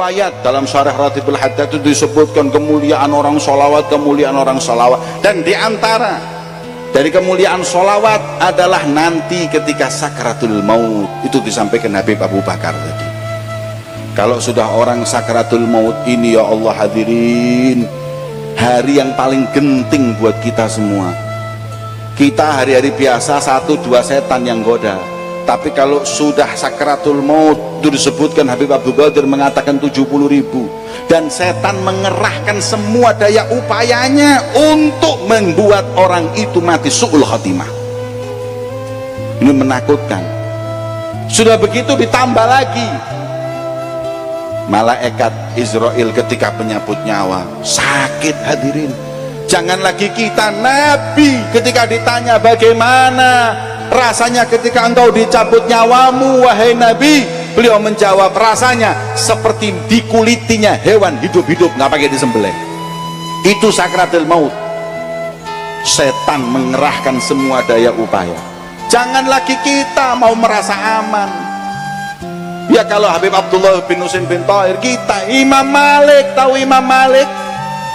riwayat dalam Syarah Ratibul Haddad itu disebutkan kemuliaan orang sholawat, kemuliaan orang sholawat. Dan diantara dari kemuliaan sholawat adalah nanti ketika sakratul maut. Itu disampaikan Habib Abu Bakar tadi. Kalau sudah orang sakratul maut ini, ya Allah hadirin, hari yang paling genting buat kita semua. Kita hari-hari biasa 1-2 setan yang goda. Tapi kalau sudah sakratul maut, itu disebutkan Habib Abdul Qadir mengatakan 70.000. Dan setan mengerahkan semua daya upayanya untuk membuat orang itu mati su'ul khatimah. Ini menakutkan. Sudah begitu ditambah lagi malaikat Israel ketika penyabut nyawa, sakit hadirin. Jangan lagi kita, Nabi ketika ditanya bagaimana rasanya ketika engkau dicabut nyawamu wahai Nabi, beliau menjawab rasanya seperti dikulitinya hewan hidup-hidup, nggak pakai disembelih. Itu sakratul maut. Setan mengerahkan semua daya upaya. Jangan lagi kita mau merasa aman. Ya kalau Habib Abdullah bin Husain bin Tahir, kita Imam Malik, tahu Imam Malik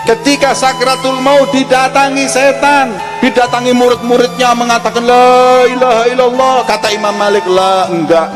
ketika sakratul maut didatangi setan, didatangi murid-muridnya mengatakan la ilaha illallah, kata Imam Malik la, enggak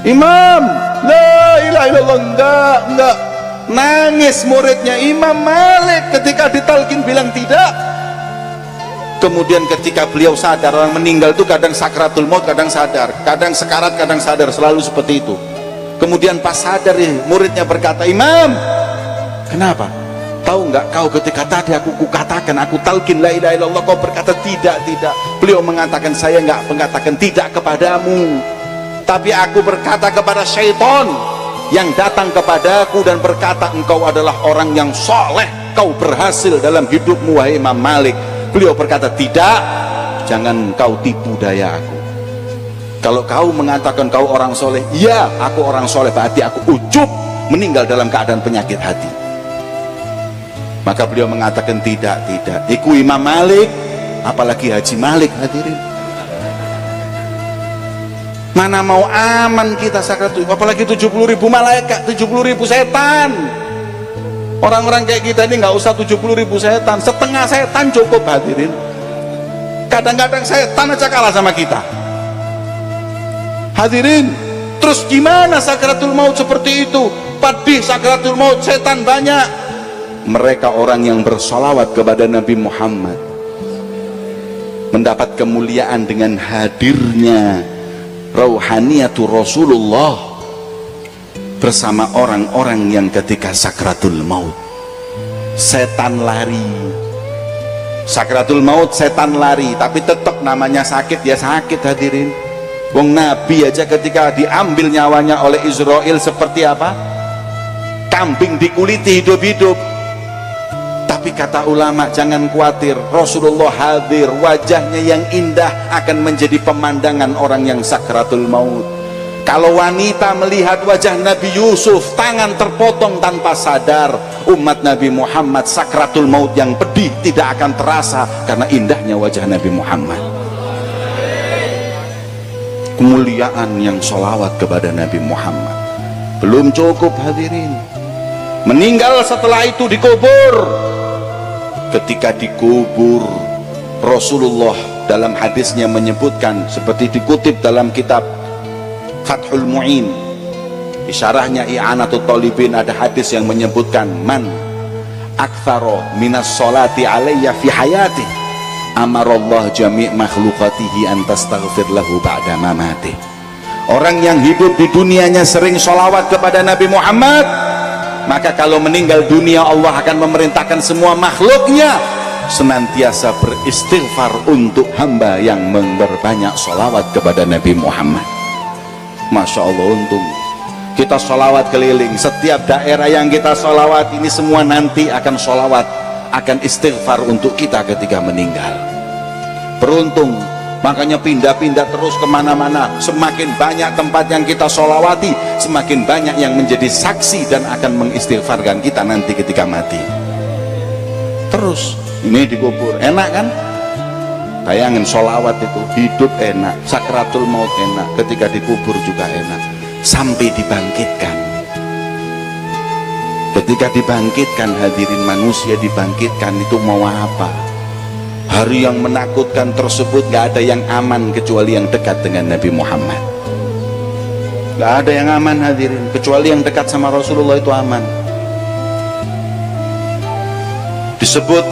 Imam, la ilaha illallah, enggak. Nangis muridnya Imam Malik ketika ditalkin bilang tidak. Kemudian ketika beliau sadar, orang meninggal itu kadang sakratul maut, kadang sadar, kadang sekarat, kadang sadar, selalu seperti itu. Kemudian pas sadar muridnya berkata, Imam, kenapa? Tahu nggak kau ketika tadi aku katakan, aku talkin la ilaha illallah, kau berkata tidak. Beliau mengatakan, saya nggak mengatakan tidak kepadamu, tapi aku berkata kepada syaitan yang datang kepadaku dan berkata engkau adalah orang yang soleh, kau berhasil dalam hidupmu wahai Imam Malik. Beliau berkata tidak, jangan kau tipu daya aku. Kalau kau mengatakan kau orang soleh, iya aku orang soleh, berarti aku ujub meninggal dalam keadaan penyakit hati. Maka beliau mengatakan tidak. Iku Imam Malik, apalagi Haji Malik hadirin. Mana mau aman kita sakratul, apalagi 70.000 malaikat, 70.000 setan. Orang-orang kayak kita ini nggak usah 70.000 setan, setengah setan cukup hadirin. Kadang-kadang setan aja kalah sama kita hadirin. Terus gimana sakratul maut seperti itu? Pedih sakratul maut, setan banyak. Mereka orang yang bersolawat kepada Nabi Muhammad mendapat kemuliaan dengan hadirnya rauhaniyatu Rasulullah bersama orang-orang yang ketika sakratul maut setan lari. Sakratul maut setan lari, tapi tetap namanya sakit ya sakit hadirin. Wong Nabi aja ketika diambil nyawanya oleh Israel seperti apa? Kambing dikuliti hidup-hidup. Tapi kata ulama, jangan khawatir, Rasulullah hadir, wajahnya yang indah akan menjadi pemandangan orang yang sakratul maut. Kalau wanita melihat wajah Nabi Yusuf, tangan terpotong tanpa sadar, umat Nabi Muhammad sakratul maut yang pedih tidak akan terasa karena indahnya wajah Nabi Muhammad. Kemuliaan yang sholawat kepada Nabi Muhammad belum cukup hadirin. Meninggal setelah itu dikubur. Ketika dikubur, Rasulullah dalam hadisnya menyebutkan seperti dikutip dalam kitab Fathul Mu'in, di syarahnya I'anatul Talibin ada hadis yang menyebutkan man aktsaro minas sholati alayya fi hayati amarallah jami' makhlukatihi an tastaghfir lahu ba'da mamati. Orang yang hidup di dunianya sering sholawat kepada Nabi Muhammad, maka kalau meninggal dunia Allah akan memerintahkan semua makhluknya senantiasa beristighfar untuk hamba yang memperbanyak sholawat kepada Nabi Muhammad. Masya Allah, untung kita sholawat keliling, setiap daerah yang kita sholawat ini semua nanti akan sholawat, akan istighfar untuk kita ketika meninggal. Beruntung, makanya pindah-pindah terus kemana-mana. Semakin banyak tempat yang kita sholawati, semakin banyak yang menjadi saksi dan akan mengistighfarkan kita nanti ketika mati. Terus ini dikubur, enak kan? Bayangin sholawat itu, hidup enak, sakratul maut enak, ketika dikubur juga enak, sampai dibangkitkan. Ketika dibangkitkan, hadirin, manusia dibangkitkan, itu mau apa? Hari yang menakutkan tersebut gak ada yang aman kecuali yang dekat dengan Nabi Muhammad. Gak ada yang aman, hadirin, kecuali yang dekat sama Rasulullah itu aman. Disebut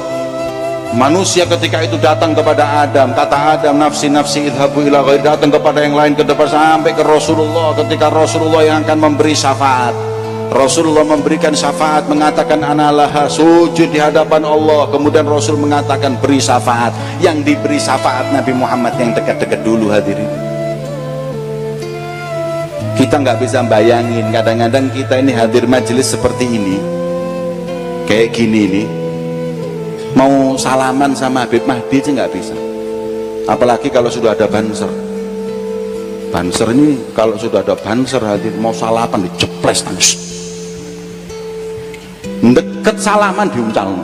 manusia ketika itu datang kepada Adam, kata Adam, nafsi nafsi idhabu ila ghairi, datang kepada yang lain, ke depan sampai ke Rasulullah. Ketika Rasulullah yang akan memberi syafaat, Rasulullah memberikan syafaat, mengatakan analaha, sujud di hadapan Allah. Kemudian Rasul mengatakan beri syafaat. Yang diberi syafaat Nabi Muhammad yang dekat-dekat dulu, hadirin. Kita nggak bisa bayangin, kadang-kadang kita ini hadir majelis seperti ini, kayak gini nih, mau salaman sama Habib Mahdi aja nggak bisa. Apalagi kalau sudah ada banser. Banser ini kalau sudah ada banser, hadir mau salaman diceples tangis. Deket salaman diuncal,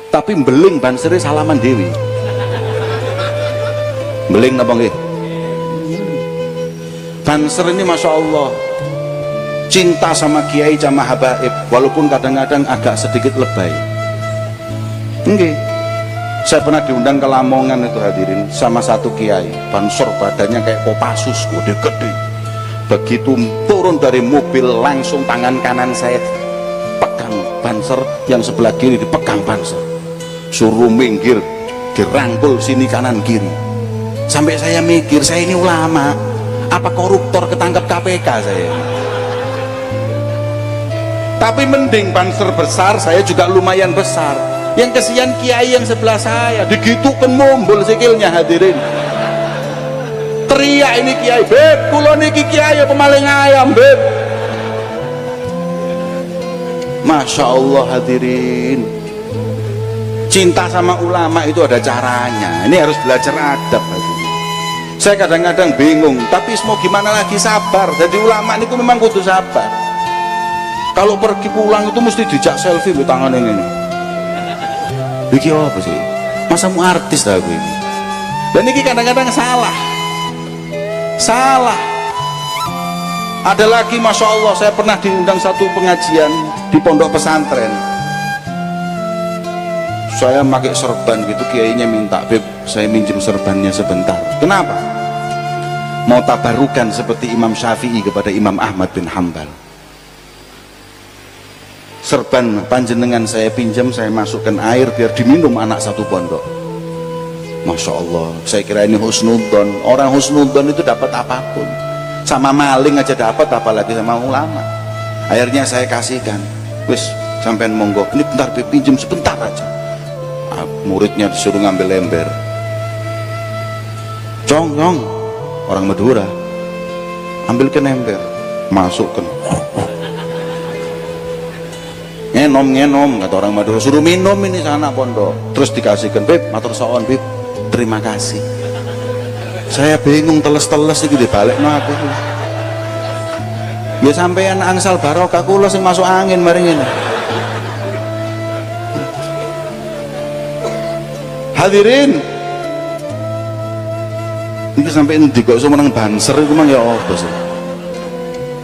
tapi beling banseri salaman dewi. Beling napa nggih? Banser ini masya Allah cinta sama kiai sama habaib, walaupun kadang-kadang agak sedikit lebay. Nggih, saya pernah diundang ke Lamongan itu, hadirin, sama satu kiai. Banser badannya kayak Kopassus, gede-gede. Begitu turun dari mobil, langsung tangan kanan saya pegang banser, yang sebelah kiri dipegang banser, suruh minggir, dirangkul sini kanan kiri. Sampai saya mikir, saya ini ulama apa koruptor ketangkep KPK saya? Tapi mending banser besar, saya juga lumayan besar. Yang kesian kiai yang sebelah saya, digitukan mumbul sikilnya, hadirin. Teriak ini kiai, beb, kulo niki kiai pemaling ayam, beb. Masya Allah, hadirin, cinta sama ulama itu ada caranya. Ini harus belajar adab, hadirin. Saya kadang-kadang bingung, tapi mau gimana lagi, sabar. Jadi ulama ini memang kudu sabar. Kalau pergi pulang itu mesti dijak selfie di tangan ini. Iki apa sih? Masa mau artis aku ini? Dan ini kadang-kadang salah. Ada lagi, masya Allah, saya pernah diundang satu pengajian di pondok pesantren. Saya pakai serban gitu, kiainya minta, beb, saya minjem serbannya sebentar. Kenapa? Mau tabarukan seperti Imam Syafi'i kepada Imam Ahmad bin Hanbal. Serban panjenengan saya pinjam, saya masukkan air biar diminum anak satu pondok. Masya Allah, saya kira ini husnudzon. Orang husnudzon itu dapat apapun, sama maling aja dapat, apalagi sama ulama. Akhirnya saya kasihkan, wis sampean monggo, ini bentar pinjam sebentar aja. Muridnya disuruh ngambil ember, cong, orang Madura, ambilkan ember, masukkan, ngenom, kata orang Madura, suruh minum ini sana pondok. Terus dikasihkan, beb, matur soon, beb, terima kasih. Saya bingung, teles-teles iki dibalekno aku. Ya sampeyan angsal barokah kula sing masuk angin mari ngene. Hadirin, ini sampai endi kok iso menang banser iku mang ya apa sih?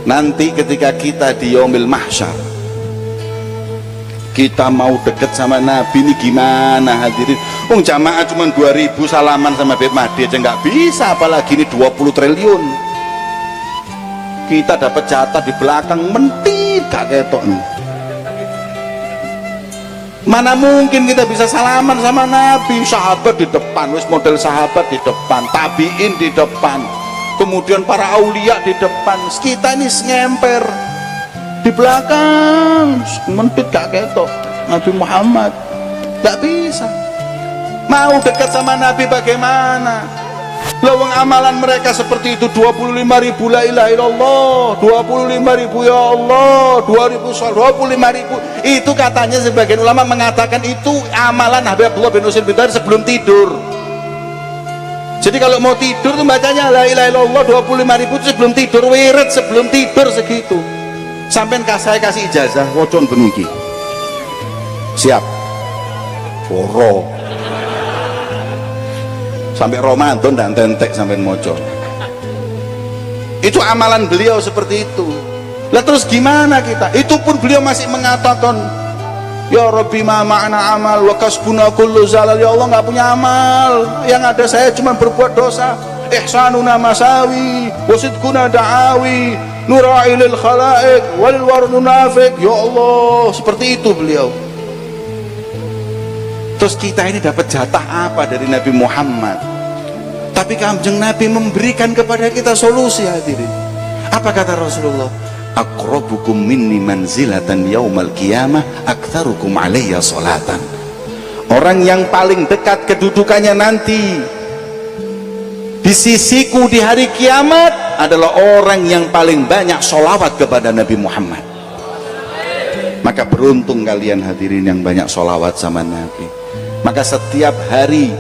Nanti ketika kita di yaumil mahsyar, kita mau deket sama Nabi ini gimana, hadirin? Wong jamaah cuma 2000 salaman sama Habib Mahdi aja nggak bisa, apalagi ini 20 triliun. Kita dapat jatah di belakang mentit gak ketok nih. Mana mungkin kita bisa salaman sama Nabi? Sahabat di depan, wis model sahabat di depan, tabiin di depan, kemudian para aulia di depan. Kita ini ngemper di belakang, mentit gak ketok Nabi Muhammad. Gak bisa. Mau dekat sama Nabi bagaimana? Lawang amalan mereka seperti itu, 25.000 la ilaha illallah, 25.000 ya Allah, 25.000. Itu katanya sebagian ulama mengatakan itu amalan Habib Abdullah bin Husain bin Thair sebelum tidur. Jadi kalau mau tidur tuh bacanya la ilaha illallah 25.000 itu sebelum tidur, wirid sebelum tidur segitu. Sampai saya kasih ijazah wocon beniki. Siap. Poro. Sampai Ramadan dan tentek sampai mojo. Itu amalan beliau seperti itu. Lah terus gimana kita? Itu pun beliau masih mengatakan, ya Rabbi ma ma'ana amal wa kasbuna kullu zalal. Ya Allah, nggak punya amal, yang ada saya cuma berbuat dosa. Ihsanuna masawi wasidkuna da'awi nura'ilil khalaik walil warnu nafik. Ya Allah, seperti itu beliau. Terus kita ini dapat jatah apa dari Nabi Muhammad? Tapi Kanjeng Nabi memberikan kepada kita solusi, hadirin. Apa kata Rasulullah? Aqrabukum minni manzilatan yaumal qiyamah aktsarukum alayya salatan. Orang yang paling dekat kedudukannya nanti di sisiku di hari kiamat adalah orang yang paling banyak sholawat kepada Nabi Muhammad. Maka beruntung kalian hadirin yang banyak sholawat sama Nabi. Maka setiap hari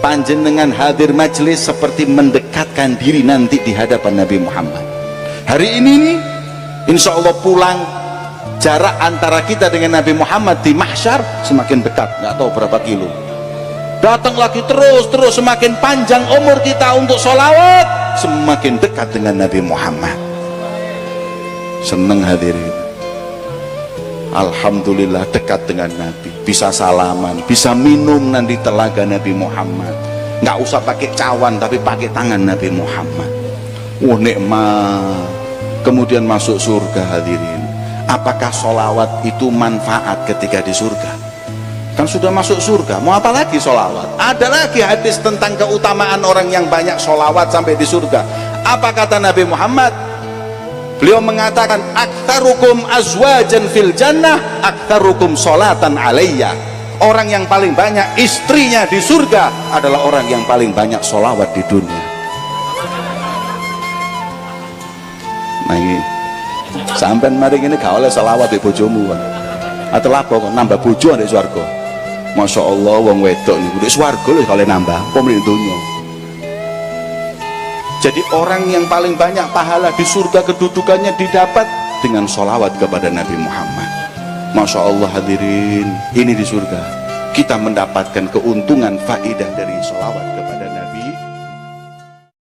panjenengan hadir majelis seperti mendekatkan diri nanti di hadapan Nabi Muhammad. Hari ini nih, insya Allah pulang, jarak antara kita dengan Nabi Muhammad di mahsyar semakin dekat, nggak tahu berapa kilo. Datang lagi terus semakin panjang umur kita untuk sholawat, semakin dekat dengan Nabi Muhammad. Seneng hadirin. Alhamdulillah dekat dengan Nabi, bisa salaman, bisa minum nanti telaga Nabi Muhammad. Nggak usah pakai cawan, tapi pakai tangan Nabi Muhammad. Nikmat. Kemudian masuk surga hadirin. Apakah sholawat itu manfaat ketika di surga? Kan sudah masuk surga, mau apa lagi sholawat? Ada lagi hadis tentang keutamaan orang yang banyak sholawat sampai di surga. Apa kata Nabi Muhammad? Beliau mengatakan, aktsarukum azwajan fil jannah aktsarukum sholatan alayya. Orang yang paling banyak istrinya di surga adalah orang yang paling banyak sholawat di dunia. Nah ini sampai mari ini gak oleh sholawat di bojomu kan, atau lapo kok nambah bojo di swarga. Masya Allah wong wedok nih di swarga loh kalau nambah pemilik dunia. Jadi orang yang paling banyak pahala di surga kedudukannya didapat dengan sholawat kepada Nabi Muhammad. Masya Allah hadirin, ini di surga kita mendapatkan keuntungan faidah dari sholawat.